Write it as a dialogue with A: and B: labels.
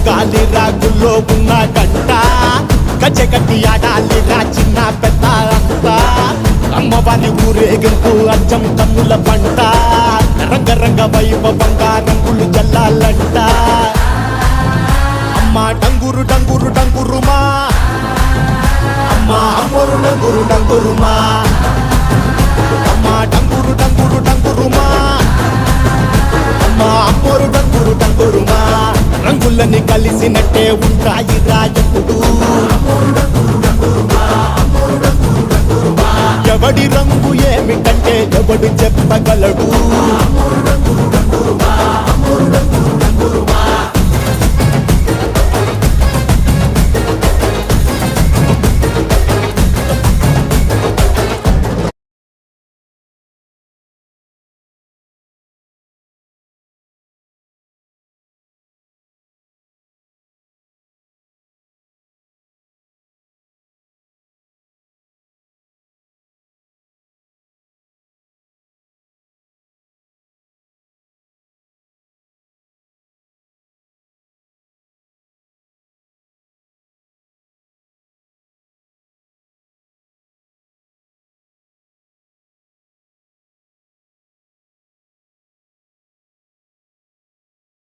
A: మోగాలి రాగుల్లో ఉన్న గంట గజ్జెగట్టి ఆడాలిరా చిన్న పెద్ద అంతా అమ్మవారి ఊరేగింపు అచ్చం కన్నుల పంట రంగరంగ వైభవంగా రంగులు జల్లాలంట అమ్మ డంగురు డంగురు డంగురుమా అమ్మ అమ్మోరు డంగురు డంగురుమా అమ్మ డంగురు డంగురు డంగురుమా అమ్మ అమ్మోరు డంగురు డంగురుమా రంగులని కలిసినట్టే ఉంటాయి రాజపుడు ఎవడి రంగు ఏమిటంటే ఎవడు చెప్పగలడు